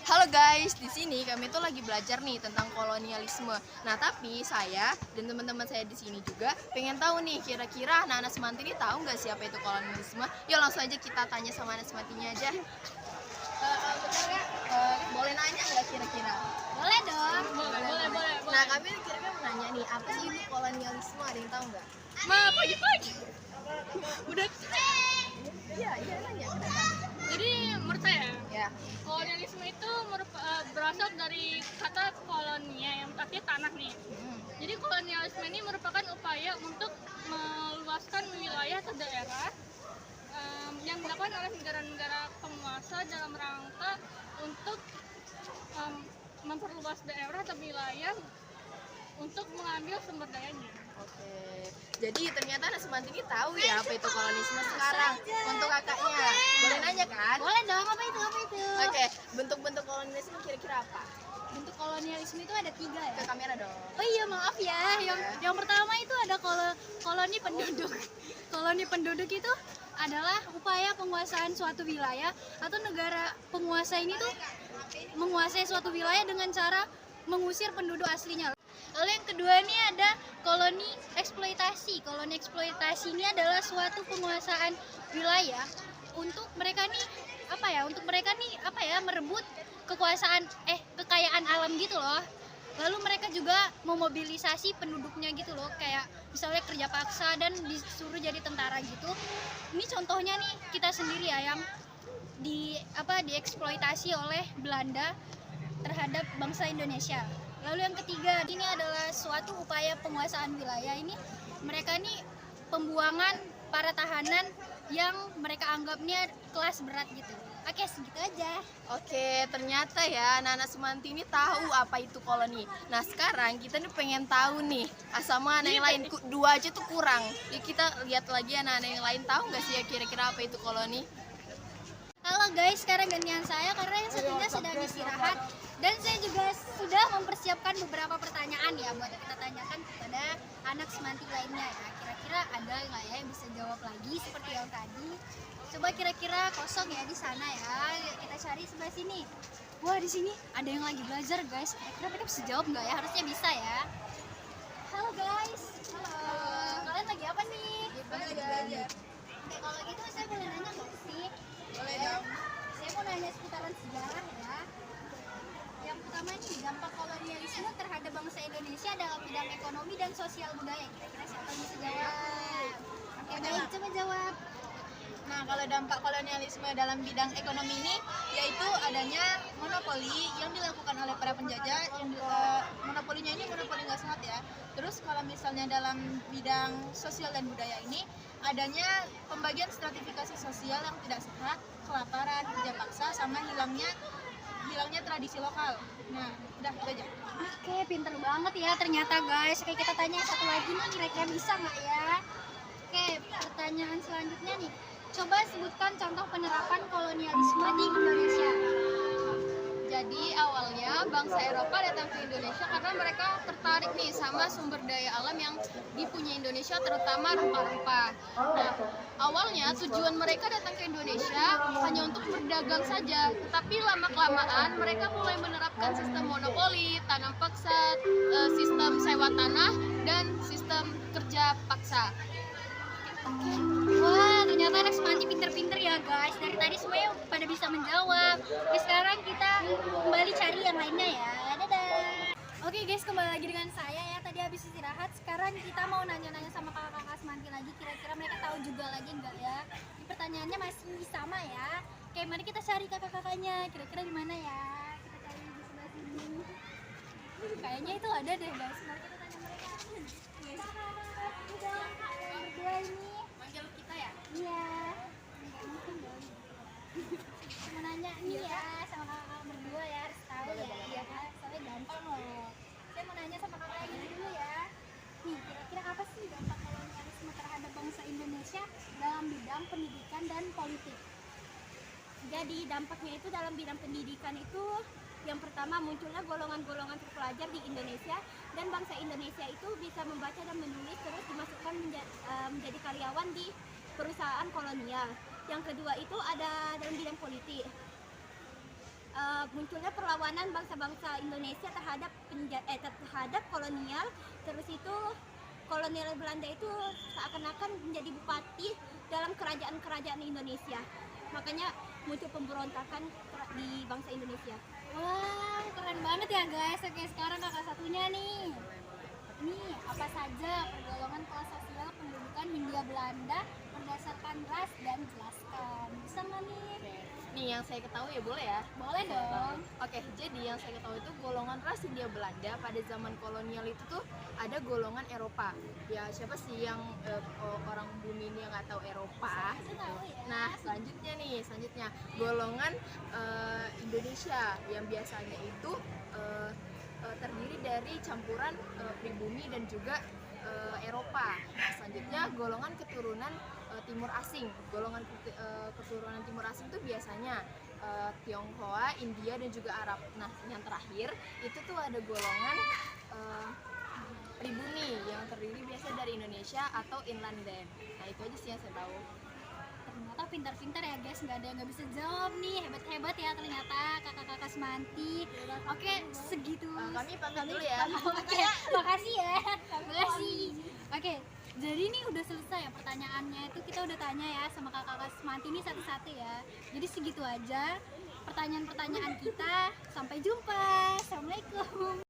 Halo guys, di sini kami tuh lagi belajar nih tentang kolonialisme. Nah, tapi saya dan teman-teman saya di sini juga pengen tahu nih, kira-kira anak-anak Semanti ini tahu nggak siapa itu kolonialisme? Yuk langsung aja kita tanya sama anak Semantinya aja. Betul nggak? Boleh nanya nggak kira-kira? Boleh dong. Boleh. Nah, kami kira-kira mau nanya nih, apa sih itu kolonialisme? Ada yang tahu nggak? Pagi-pagi. Udah. Iya, nanya. Jadi menurut saya, Ya. kolonialisme itu berasal dari kata kolonia yang artinya tanah nih. Jadi kolonialisme ini merupakan upaya untuk meluaskan wilayah atau daerah yang dilakukan oleh negara-negara penguasa dalam rangka untuk memperluas daerah atau wilayah untuk mengambil sumber dayanya. Oke, jadi ternyata anak Semanti ini tahu ya apa itu kolonisme sekarang. Untuk kakaknya, boleh nanya kan? Boleh dong, apa itu? Oke, bentuk-bentuk kolonialisme kira-kira apa? Bentuk kolonialisme itu ada 3 ya. Ke kamera dong. Oh iya, maaf ya. Yang pertama itu ada koloni penduduk. Koloni penduduk itu adalah upaya penguasaan suatu wilayah atau negara penguasa ini tuh menguasai suatu wilayah dengan cara mengusir penduduk aslinya. Lalu yang kedua ini ada koloni eksploitasi. Koloni eksploitasi ini adalah suatu penguasaan wilayah untuk mereka nih merebut kekayaan alam gitu loh. Lalu mereka juga memobilisasi penduduknya gitu loh, kayak misalnya kerja paksa dan disuruh jadi tentara gitu. Ini contohnya nih kita sendiri ya yang dieksploitasi oleh Belanda terhadap bangsa Indonesia. Lalu yang ketiga, ini adalah suatu upaya penguasaan wilayah. Ini mereka nih pembuangan para tahanan yang mereka anggapnya kelas berat gitu. Oke, segitu aja. Oke, ternyata ya anak-anak Semanti ini tahu apa itu koloni. Nah, sekarang kita nih pengen tahu nih, sama anak yang lain. Dua aja tuh kurang. Yuk kita lihat lagi anak-anak yang lain tahu nggak sih ya kira-kira apa itu koloni? Halo guys, sekarang gantian saya karena yang satunya sedang istirahat. Dan saya juga sudah mempersiapkan beberapa pertanyaan ya buat kita tanyakan kepada anak Semanti lainnya ya. Kira-kira ada nggak ya yang bisa jawab lagi seperti yang tadi? Coba kira-kira kosong ya di sana ya. Kita cari sebelah sini. Wah, di sini ada yang lagi belajar guys. Kira-kira mereka bisa jawab nggak ya? Harusnya bisa ya. Halo guys. Halo. Kalian lagi apa nih? Belajar. Oke, kalau gitu saya boleh nanya nggak sih? Boleh dong. Saya mau nanya seputaran sejarah ya. Yang pertama nih, dampak kolonialisme terhadap bangsa Indonesia dalam bidang ekonomi dan sosial budaya. Kira-kira siapa yang bisa jawab? Oke, baik, coba jawab. Nah, kalau dampak kolonialisme dalam bidang ekonomi ini yaitu adanya monopoli yang dilakukan oleh para penjajah. Monopolinya ini monopoli nggak sehat ya. Terus kalau misalnya dalam bidang sosial dan budaya ini adanya pembagian stratifikasi sosial yang tidak sehat, kelaparan, kerja paksa, sama hilangnya tradisi lokal. Nah, udah itu aja. Oke, pinter banget ya ternyata guys. Oke, kita tanya satu lagi nih, kira-kira bisa nggak ya? Oke, pertanyaan selanjutnya nih. Coba sebutkan contoh penerapan kolonialisme di Indonesia. Jadi awalnya bangsa Eropa datang ke Indonesia karena mereka tertarik nih sama sumber daya alam yang dipunyai Indonesia, terutama rempah-rempah. Nah, awalnya tujuan mereka datang ke Indonesia hanya untuk berdagang saja, tetapi lama-kelamaan mereka mulai menerapkan sistem monopoli, tanam paksa, sistem sewa tanah, dan sistem kerja paksa. Wah, ternyata anak Semanti pinter-pinter ya guys. Dari tadi semuanya pada bisa menjawab. Oke, sekarang kita kembali cari yang lainnya ya. Dadah. Oke guys, kembali lagi dengan saya ya. Tadi habis istirahat, sekarang kita mau nanya-nanya sama kakak-kakak Semanti lagi. Kira-kira mereka tahu juga lagi enggak ya? Ini pertanyaannya masih sama ya. Oke, mari kita cari kakak-kakaknya. Kira-kira di mana ya? Kita cari di sebelah sini. Kayaknya itu ada deh guys. Mari kita tanya mereka. Kakak-kakak, udah yang berdua ini. Manggil kita ya? Iya. Mau nanya nih ya sama kakak berdua ya, harus tahu ya. Iya kan? Soalnya gampang loh. Saya mau nanya sama kakak ini dulu ya. Nih, kira-kira apa sih dampak kolonialisme terhadap bangsa Indonesia dalam bidang pendidikan dan politik? Jadi dampaknya itu dalam bidang pendidikan itu yang pertama munculnya golongan-golongan terpelajar di Indonesia dan bangsa Indonesia itu bisa membaca dan menulis terus dimasukkan menjadi karyawan di perusahaan kolonial. Yang kedua itu ada dalam bidang politik. munculnya perlawanan bangsa-bangsa Indonesia terhadap terhadap kolonial. Terus itu kolonial Belanda itu seakan-akan menjadi bupati dalam kerajaan-kerajaan Indonesia. Makanya muncul pemberontakan di bangsa Indonesia. Wah, keren banget ya guys. Oke, sekarang kakak satunya nih. Ini apa saja pergolongan kelas sosial pendudukan Hindia Belanda berdasarkan ras dan jelaskan. Bisa nggak nih? Nih yang saya ketahui ya boleh ya? Boleh dong. Oke, jadi yang saya ketahui itu golongan ras Hindia Belanda pada zaman kolonial itu tuh ada golongan Eropa. Ya siapa sih yang orang bumi ini yang nggak tahu Eropa? Saya tahu ya. Nah selanjutnya golongan Indonesia yang biasanya itu terdiri dari campuran pribumi dan juga Eropa. Nah, selanjutnya golongan keturunan Timur Asing. Golongan keturunan Timur Asing itu biasanya Tionghoa, India dan juga Arab. Nah, yang terakhir itu tuh ada golongan pribumi yang terdiri biasa dari Indonesia atau inlander. Nah, itu aja sih yang saya tahu. Ternyata pintar-pintar ya guys, nggak ada yang nggak bisa jawab nih. Hebat-hebat ya ternyata kakak-kakak semanti. Oke, segitu. Kami pamit dulu ya. Oke, makasih ya. Makasih. Oke, jadi ini udah selesai ya pertanyaannya. Itu kita udah tanya ya sama kakak-kakak semanti ini satu-satu ya. Jadi segitu aja pertanyaan-pertanyaan kita. Sampai jumpa. Assalamualaikum.